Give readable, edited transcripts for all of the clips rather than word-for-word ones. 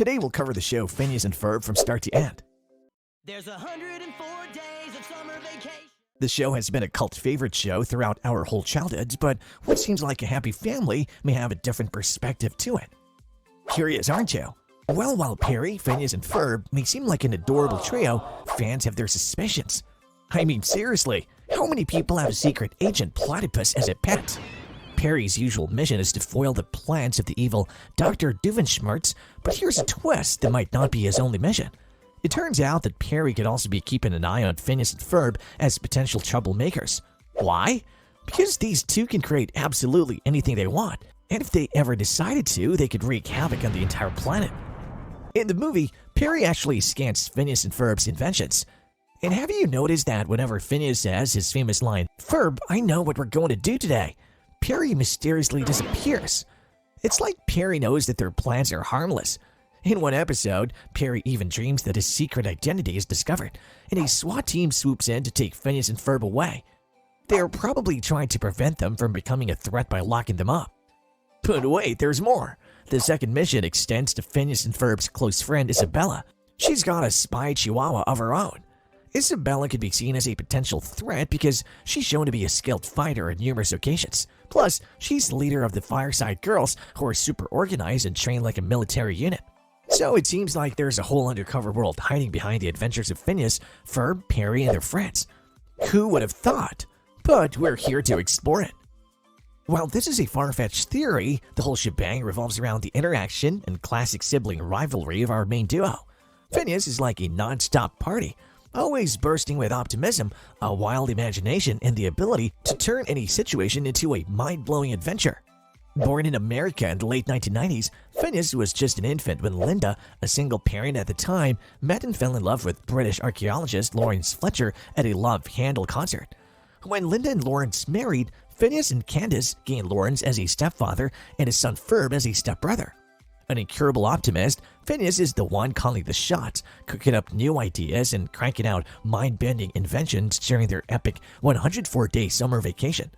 Today we'll cover the show Phineas and Ferb from start to end. There's 104 days of summer vacation. The show has been a cult favorite show throughout our whole childhoods, but what seems like a happy family may have a different perspective to it. Curious, aren't you? Well, while Perry, Phineas, and Ferb may seem like an adorable trio, fans have their suspicions. I mean, seriously, how many people have a secret agent platypus as a pet? Perry's usual mission is to foil the plans of the evil Dr. Doofenshmirtz, but here's a twist that might not be his only mission. It turns out that Perry could also be keeping an eye on Phineas and Ferb as potential troublemakers. Why? Because these two can create absolutely anything they want, and if they ever decided to, they could wreak havoc on the entire planet. In the movie, Perry actually scans Phineas and Ferb's inventions. And have you noticed that whenever Phineas says his famous line, "Ferb, I know what we're going to do today," Perry mysteriously disappears? It's like Perry knows that their plans are harmless. In one episode, Perry even dreams that his secret identity is discovered, and a SWAT team swoops in to take Phineas and Ferb away. They are probably trying to prevent them from becoming a threat by locking them up. But wait, there's more. The second mission extends to Phineas and Ferb's close friend Isabella. She's got a spy chihuahua of her own. Isabella could be seen as a potential threat because she's shown to be a skilled fighter on numerous occasions. Plus, she's the leader of the Fireside Girls, who are super organized and trained like a military unit. So it seems like there's a whole undercover world hiding behind the adventures of Phineas, Ferb, Perry, and their friends. Who would have thought? But we're here to explore it. While this is a far-fetched theory, the whole shebang revolves around the interaction and classic sibling rivalry of our main duo. Phineas is like a non-stop party, always bursting with optimism, a wild imagination, and the ability to turn any situation into a mind-blowing adventure. Born in America in the late 1990s, Phineas was just an infant when Linda, a single parent at the time, met and fell in love with British archaeologist Flynn-Fletcher at a Love Handle concert. When Linda and Lawrence married, Phineas and Candace gained Lawrence as a stepfather and his son Ferb as a stepbrother. An incurable optimist, Phineas is the one calling the shots, cooking up new ideas and cranking out mind-bending inventions during their epic 104-day summer vacation.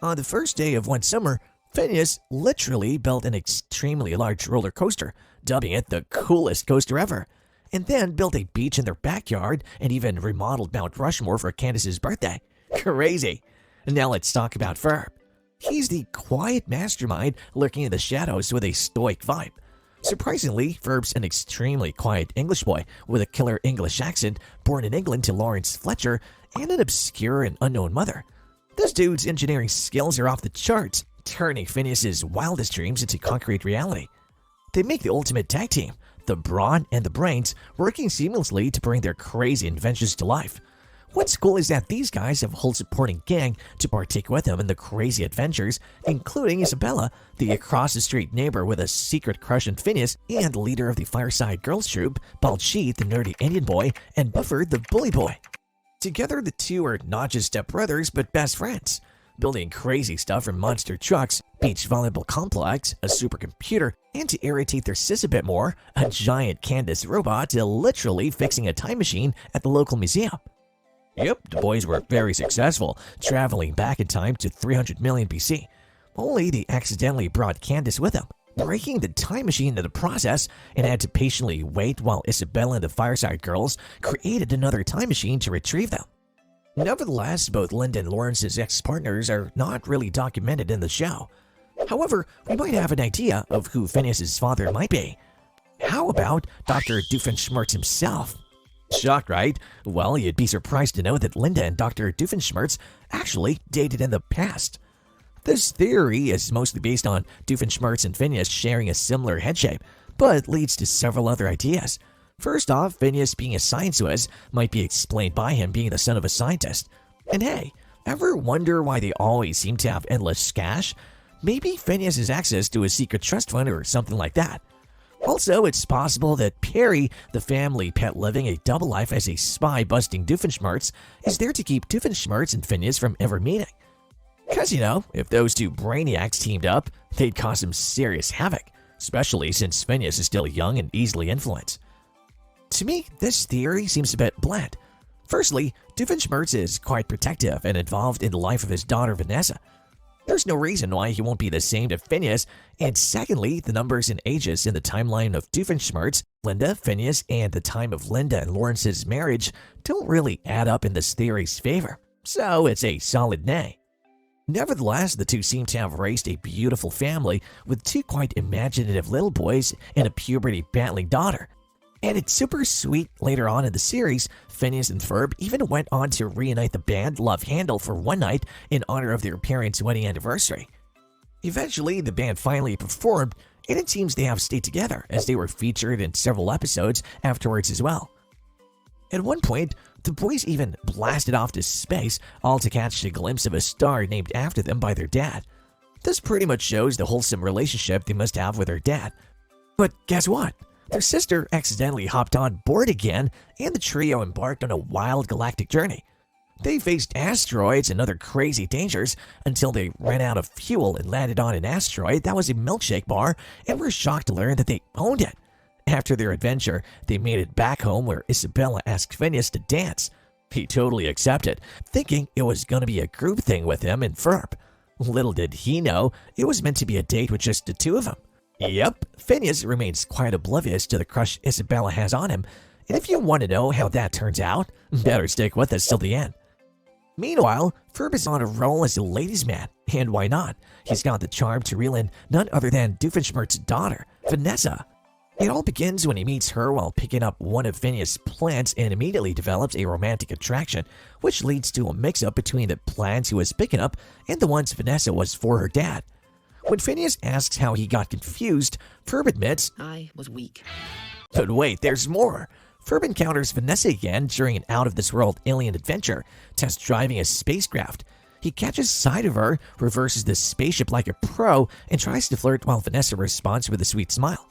On the first day of one summer, Phineas literally built an extremely large roller coaster, dubbing it the coolest coaster ever, and then built a beach in their backyard and even remodeled Mount Rushmore for Candace's birthday. Crazy! Now let's talk about Ferb. He's the quiet mastermind lurking in the shadows with a stoic vibe. Surprisingly, Ferb's an extremely quiet English boy with a killer English accent, born in England to Flynn-Fletcher and an obscure and unknown mother. This dude's engineering skills are off the charts, turning Phineas's wildest dreams into concrete reality. They make the ultimate tag team, the brawn and the brains working seamlessly to bring their crazy inventions to life. What's cool is that these guys have a whole supporting gang to partake with them in the crazy adventures, including Isabella, the across-the-street neighbor with a secret crush on Phineas, and the leader of the Fireside Girls troupe, Bald Sheet, the nerdy Indian boy, and Buffer, the bully boy. Together, the two are not just stepbrothers, but best friends, building crazy stuff from monster trucks, beach volleyball complex, a supercomputer, and to irritate their sis a bit more, a giant Candace robot, to literally fixing a time machine at the local museum. Yep, the boys were very successful, traveling back in time to 300 million BC. Only they accidentally brought Candace with them, breaking the time machine in the process, and had to patiently wait while Isabella and the Fireside Girls created another time machine to retrieve them. Nevertheless, both Linda and Lawrence's ex-partners are not really documented in the show. However, we might have an idea of who Phineas's father might be. How about Dr. Doofenshmirtz himself? Shocked, right? Well, you'd be surprised to know that Linda and Dr. Doofenshmirtz actually dated in the past. This theory is mostly based on Doofenshmirtz and Phineas sharing a similar head shape, but leads to several other ideas. First off, Phineas being a science whiz might be explained by him being the son of a scientist. And hey, ever wonder why they always seem to have endless cash? Maybe Phineas has access to a secret trust fund or something like that. Also, it's possible that Perry, the family pet living a double life as a spy busting Doofenshmirtz, is there to keep Doofenshmirtz and Phineas from ever meeting. Because, if those two brainiacs teamed up, they'd cause some serious havoc, especially since Phineas is still young and easily influenced. To me, this theory seems a bit bland. Firstly, Doofenshmirtz is quite protective and involved in the life of his daughter Vanessa. There's no reason why he won't be the same to Phineas, and secondly, the numbers and ages in the timeline of Doofenshmirtz, Linda, Phineas, and the time of Linda and Lawrence's marriage don't really add up in this theory's favor, so it's a solid nay. Nevertheless, the two seem to have raised a beautiful family with two quite imaginative little boys and a puberty-battling daughter. And it's super sweet later on in the series, Phineas and Ferb even went on to reunite the band Love Handle for one night in honor of their parents' wedding anniversary. Eventually, the band finally performed, and it seems they have stayed together as they were featured in several episodes afterwards as well. At one point, the boys even blasted off to space, all to catch a glimpse of a star named after them by their dad. This pretty much shows the wholesome relationship they must have with their dad. But guess what? Their sister accidentally hopped on board again, and the trio embarked on a wild galactic journey. They faced asteroids and other crazy dangers until they ran out of fuel and landed on an asteroid that was a milkshake bar and were shocked to learn that they owned it. After their adventure, they made it back home where Isabella asked Phineas to dance. He totally accepted, thinking it was going to be a group thing with him and Ferb. Little did he know, it was meant to be a date with just the two of them. Yep, Phineas remains quite oblivious to the crush Isabella has on him, and if you want to know how that turns out, better stick with us till the end. Meanwhile, Ferb is on a roll as a ladies' man, and why not? He's got the charm to reel in none other than Doofenshmirtz's daughter, Vanessa. It all begins when he meets her while picking up one of Phineas' plants and immediately develops a romantic attraction, which leads to a mix-up between the plants he was picking up and the ones Vanessa was for her dad. When Phineas asks how he got confused, Ferb admits, I was weak. But wait, there's more. Ferb encounters Vanessa again during an out-of-this-world alien adventure, test driving a spacecraft. He catches sight of her, reverses the spaceship like a pro, and tries to flirt while Vanessa responds with a sweet smile.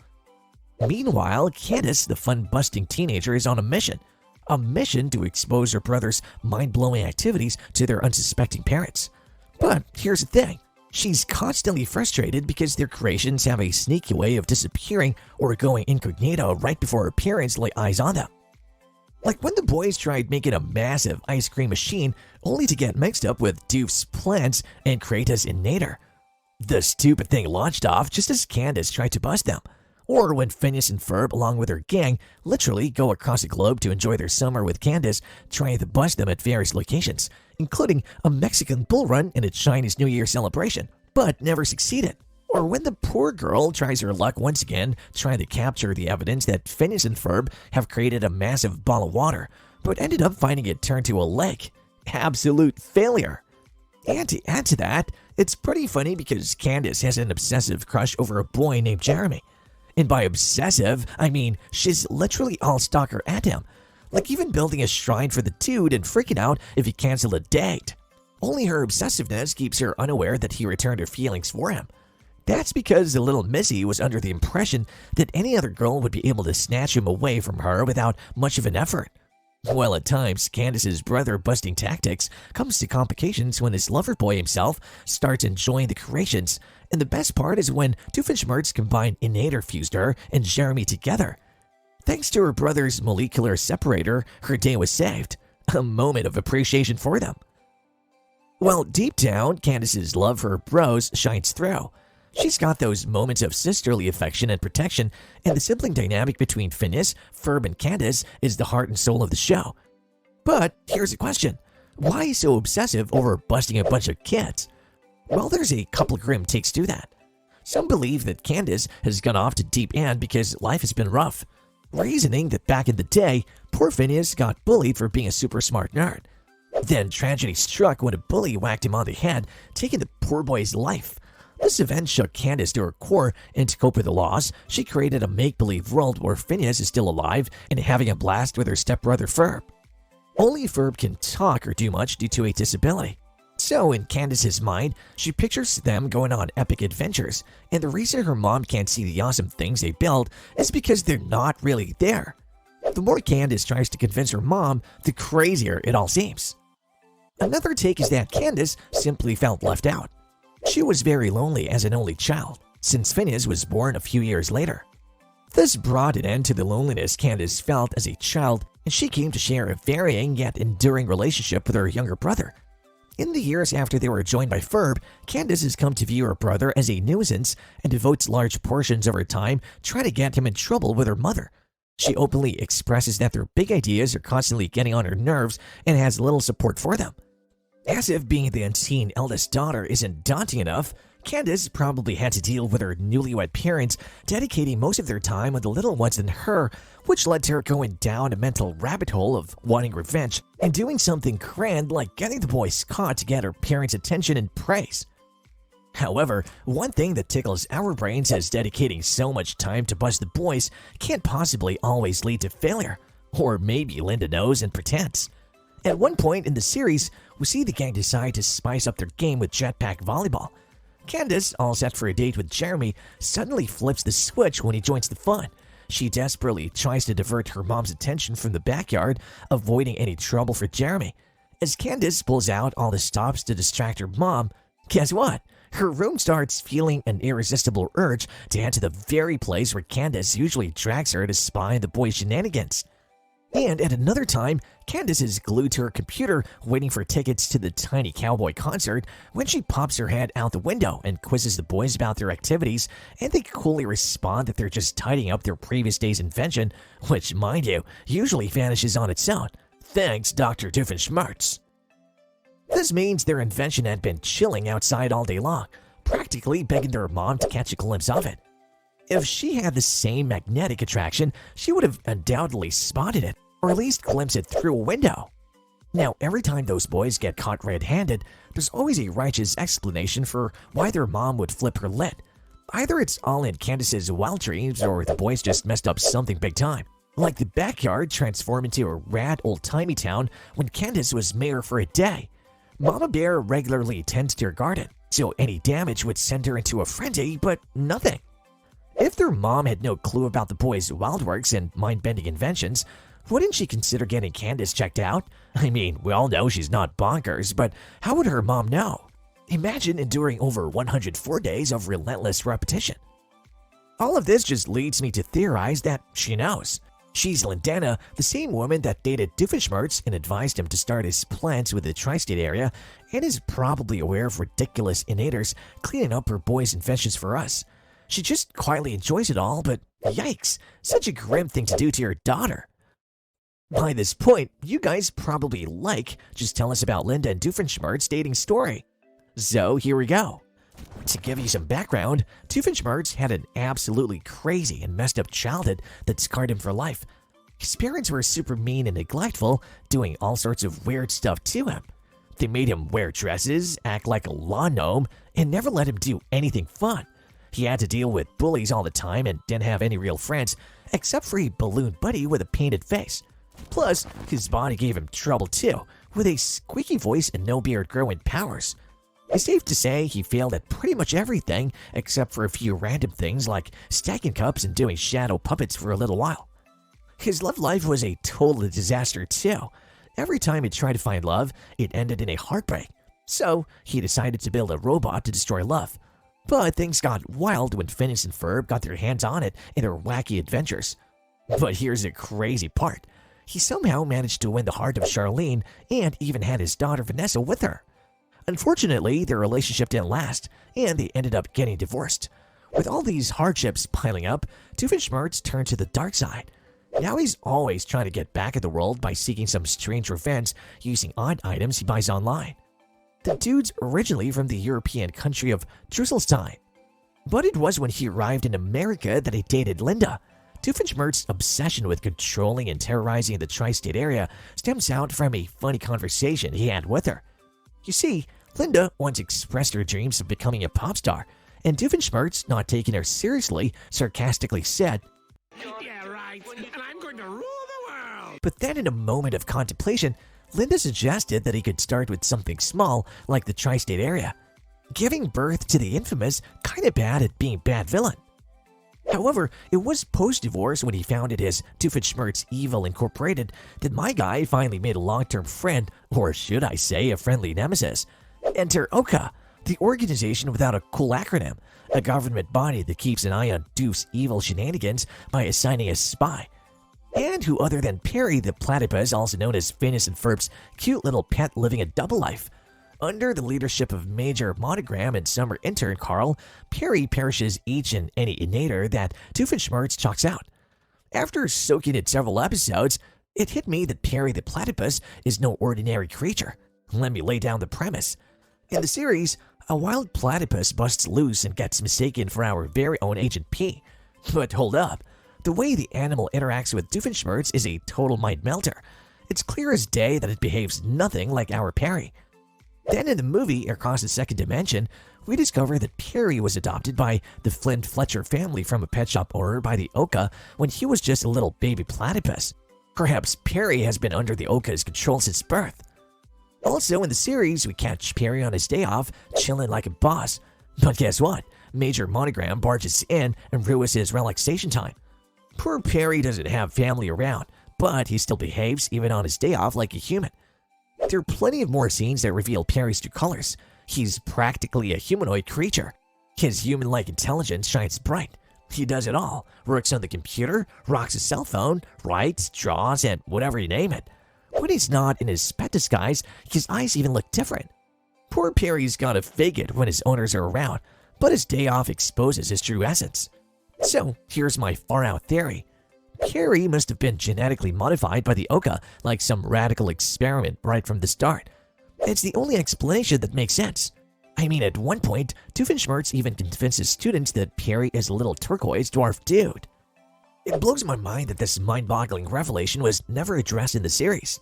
Meanwhile, Candace, the fun-busting teenager, is on a mission to expose her brother's mind-blowing activities to their unsuspecting parents. But here's the thing. She's constantly frustrated because their creations have a sneaky way of disappearing or going incognito right before her parents lay eyes on them. Like when the boys tried making a massive ice cream machine only to get mixed up with Doof's plants and create his innator. The stupid thing launched off just as Candace tried to bust them. Or when Phineas and Ferb, along with their gang, literally go across the globe to enjoy their summer with Candace, trying to bust them at various locations, including a Mexican bull run and a Chinese New Year celebration, but never succeeded. Or when the poor girl tries her luck once again, trying to capture the evidence that Phineas and Ferb have created a massive ball of water, but ended up finding it turned to a lake. Absolute failure. And to add to that, it's pretty funny because Candace has an obsessive crush over a boy named Jeremy. And by obsessive, I mean she's literally all stalker at him. Like even building a shrine for the dude and freaking out if he canceled a date. Only her obsessiveness keeps her unaware that he returned her feelings for him. That's because the little Missy was under the impression that any other girl would be able to snatch him away from her without much of an effort. Well, at times, Candace's brother-busting tactics comes to complications when his lover boy himself starts enjoying the creations, and the best part is when Doofenshmirtz combined Innator fused her and Jeremy together. Thanks to her brother's molecular separator, her day was saved. A moment of appreciation for them. Well, deep down, Candace's love for her bros shines through. She's got those moments of sisterly affection and protection, and the sibling dynamic between Phineas, Ferb, and Candace is the heart and soul of the show. But here's a question. Why so obsessive over busting a bunch of kids? Well, there's a couple grim takes to that. Some believe that Candace has gone off to deep end because life has been rough, reasoning that back in the day, poor Phineas got bullied for being a super smart nerd. Then tragedy struck when a bully whacked him on the head, taking the poor boy's life. This event shook Candace to her core, and to cope with the loss, she created a make-believe world where Phineas is still alive and having a blast with her stepbrother Ferb. Only Ferb can talk or do much due to a disability. So in Candace's mind, she pictures them going on epic adventures, and the reason her mom can't see the awesome things they build is because they're not really there. The more Candace tries to convince her mom, the crazier it all seems. Another take is that Candace simply felt left out. She was very lonely as an only child, since Phineas was born a few years later. This brought an end to the loneliness Candace felt as a child, and she came to share a varying yet enduring relationship with her younger brother. In the years after they were joined by Ferb, Candace has come to view her brother as a nuisance and devotes large portions of her time trying to get him in trouble with her mother. She openly expresses that their big ideas are constantly getting on her nerves and has little support for them. As if being the unseen eldest daughter isn't daunting enough, Candace probably had to deal with her newlywed parents dedicating most of their time on the little ones and her, which led to her going down a mental rabbit hole of wanting revenge and doing something grand like getting the boys caught to get her parents' attention and praise. However, one thing that tickles our brains is dedicating so much time to buzz the boys can't possibly always lead to failure, or maybe Linda knows and pretends. At one point in the series, we see the gang decide to spice up their game with jetpack volleyball. Candace, all set for a date with Jeremy, suddenly flips the switch when he joins the fun. She desperately tries to divert her mom's attention from the backyard, avoiding any trouble for Jeremy. As Candace pulls out all the stops to distract her mom, guess what? Her room starts feeling an irresistible urge to head to the very place where Candace usually drags her to spy on the boys' shenanigans. And at another time, Candace is glued to her computer waiting for tickets to the Tiny Cowboy concert when she pops her head out the window and quizzes the boys about their activities, and they coolly respond that they're just tidying up their previous day's invention, which, mind you, usually vanishes on its own. Thanks, Dr. Doofenshmirtz. This means their invention had been chilling outside all day long, practically begging their mom to catch a glimpse of it. If she had the same magnetic attraction, she would have undoubtedly spotted it, or at least glimpsed it through a window. Now, every time those boys get caught red-handed, there's always a righteous explanation for why their mom would flip her lid. Either it's all in Candace's wild dreams, or the boys just messed up something big time. Like the backyard transformed into a rad old-timey town when Candace was mayor for a day. Mama Bear regularly tends to her garden, so any damage would send her into a frenzy, but nothing. If their mom had no clue about the boys' wild works and mind-bending inventions, wouldn't she consider getting Candace checked out? I mean, we all know she's not bonkers, but how would her mom know? Imagine enduring over 104 days of relentless repetition. All of this just leads me to theorize that she knows. She's Lindana, the same woman that dated Doofenshmirtz and advised him to start his plans with the tri-state area, and is probably aware of ridiculous innators cleaning up her boys' inventions for us. She just quietly enjoys it all, but yikes, such a grim thing to do to your daughter. By this point, you guys probably just tell us about Linda and Doofenshmirtz's dating story. So here we go. To give you some background, Doofenshmirtz had an absolutely crazy and messed up childhood that scarred him for life. His parents were super mean and neglectful, doing all sorts of weird stuff to him. They made him wear dresses, act like a lawn gnome, and never let him do anything fun. He had to deal with bullies all the time and didn't have any real friends, except for a balloon buddy with a painted face. Plus, his body gave him trouble too, with a squeaky voice and no beard growing powers. It's safe to say he failed at pretty much everything except for a few random things like stacking cups and doing shadow puppets for a little while. His love life was a total disaster too. Every time he tried to find love, it ended in a heartbreak. So he decided to build a robot to destroy love. But things got wild when Phineas and Ferb got their hands on it in their wacky adventures. But here's the crazy part. He somehow managed to win the heart of Charlene and even had his daughter Vanessa with her. Unfortunately, their relationship didn't last, and they ended up getting divorced. With all these hardships piling up, Doofenshmirtz turned to the dark side. Now he's always trying to get back at the world by seeking some strange revenge using odd items he buys online. The dude's originally from the European country of Drusselstein. But it was when he arrived in America that he dated Linda. Doofenshmirtz's obsession with controlling and terrorizing the tri-state area stems out from a funny conversation he had with her. You see, Linda once expressed her dreams of becoming a pop star, and Doofenshmirtz, not taking her seriously, sarcastically said, "Yeah, right, and I'm going to rule the world." But then in a moment of contemplation, Linda suggested that he could start with something small like the tri-state area, giving birth to the infamous kinda bad at being bad villain. However, it was post-divorce when he founded his Doofenshmirtz Evil Incorporated that my guy finally made a long-term friend, or should I say a friendly nemesis. Enter OCA, the organization without a cool acronym, a government body that keeps an eye on Doof's evil shenanigans by assigning a spy. And who other than Perry the platypus, also known as Phineas and Ferb's cute little pet living a double life. Under the leadership of Major Monogram and summer intern Carl, Perry perishes each and any innator that Doofenshmirtz chalks out. After soaking in several episodes, it hit me that Perry the platypus is no ordinary creature. Let me lay down the premise. In the series, a wild platypus busts loose and gets mistaken for our very own Agent P. But hold up, the way the animal interacts with Doofenshmirtz is a total mind melter. It's clear as day that it behaves nothing like our Perry. Then in the movie Across the Second Dimension, we discover that Perry was adopted by the Flynn-Fletcher family from a pet shop owner by the Oka when he was just a little baby platypus. Perhaps Perry has been under the Oka's control since birth. Also in the series, we catch Perry on his day off, chilling like a boss. But guess what? Major Monogram barges in and ruins his relaxation time. Poor Perry doesn't have family around, but he still behaves even on his day off like a human. There are plenty of more scenes that reveal Perry's true colors. He's practically a humanoid creature. His human-like intelligence shines bright. He does it all. Works on the computer, rocks a cell phone, writes, draws, and whatever you name it. When he's not in his pet disguise, his eyes even look different. Poor Perry's gotta fake it when his owners are around, but his day off exposes his true essence. So here's my far-out theory. Perry must have been genetically modified by the Oka like some radical experiment right from the start. It's the only explanation that makes sense. I mean, at one point, Doofenshmirtz even convinces students that Perry is a little turquoise dwarf dude. It blows my mind that this mind-boggling revelation was never addressed in the series.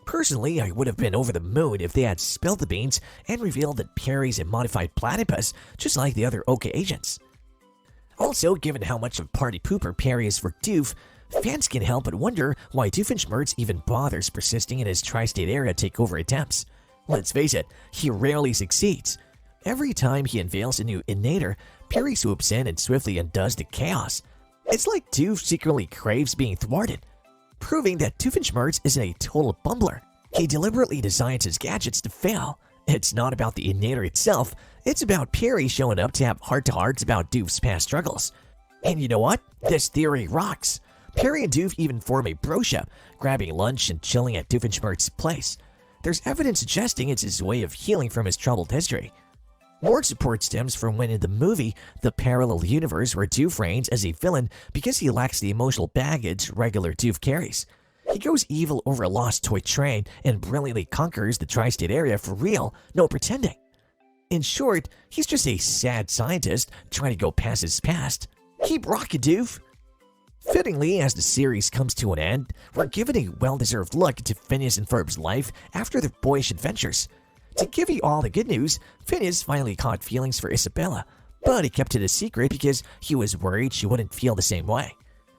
Personally, I would have been over the moon if they had spilled the beans and revealed that Perry's a modified platypus just like the other Oka agents. Also, given how much of a party pooper Perry is for Doof, fans can help but wonder why Doofenshmirtz even bothers persisting in his tri-state area takeover attempts. Let's face it, he rarely succeeds. Every time he unveils a new innator, Perry swoops in and swiftly undoes the chaos. It's like Doof secretly craves being thwarted, proving that Doofenshmirtz isn't a total bumbler. He deliberately designs his gadgets to fail. It's not about the innator itself, it's about Perry showing up to have heart-to-hearts about Doof's past struggles. And you know what? This theory rocks. Perry and Doof even form a broship, grabbing lunch and chilling at Doofenshmirtz's place. There's evidence suggesting it's his way of healing from his troubled history. More support stems from when in the movie, the parallel universe where Doof reigns as a villain because he lacks the emotional baggage regular Doof carries. He goes evil over a lost toy train and brilliantly conquers the tri-state area for real, no pretending. In short, he's just a sad scientist trying to go past his past. Keep rocking, Doof! Fittingly, as the series comes to an end, we're given a well-deserved look into Phineas and Ferb's life after their boyish adventures. To give you all the good news, Phineas finally caught feelings for Isabella, but he kept it a secret because he was worried she wouldn't feel the same way.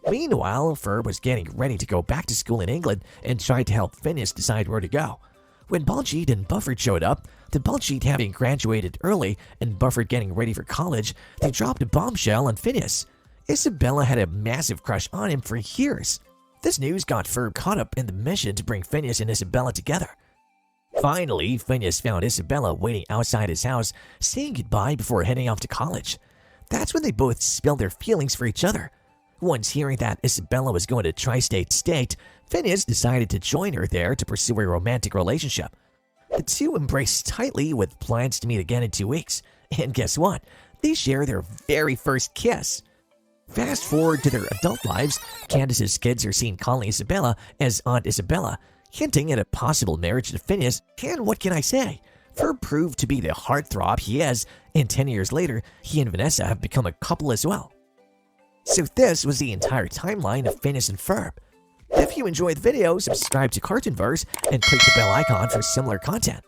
Meanwhile, Ferb was getting ready to go back to school in England and tried to help Phineas decide where to go. When Baljeet and Bufford showed up, the Baljeet having graduated early and Bufford getting ready for college, they dropped a bombshell on Phineas. Isabella had a massive crush on him for years. This news got Ferb caught up in the mission to bring Phineas and Isabella together. Finally, Phineas found Isabella waiting outside his house, saying goodbye before heading off to college. That's when they both spilled their feelings for each other. Once hearing that Isabella was going to Tri-State State, Phineas decided to join her there to pursue a romantic relationship. The two embraced tightly with plans to meet again in 2 weeks. And guess what? They share their very first kiss. Fast forward to their adult lives, Candace's kids are seen calling Isabella as Aunt Isabella, hinting at a possible marriage to Phineas, and what can I say? Ferb proved to be the heartthrob he is, and 10 years later, he and Vanessa have become a couple as well. So this was the entire timeline of Phineas and Ferb. If you enjoyed the video, subscribe to Cartoonverse and click the bell icon for similar content.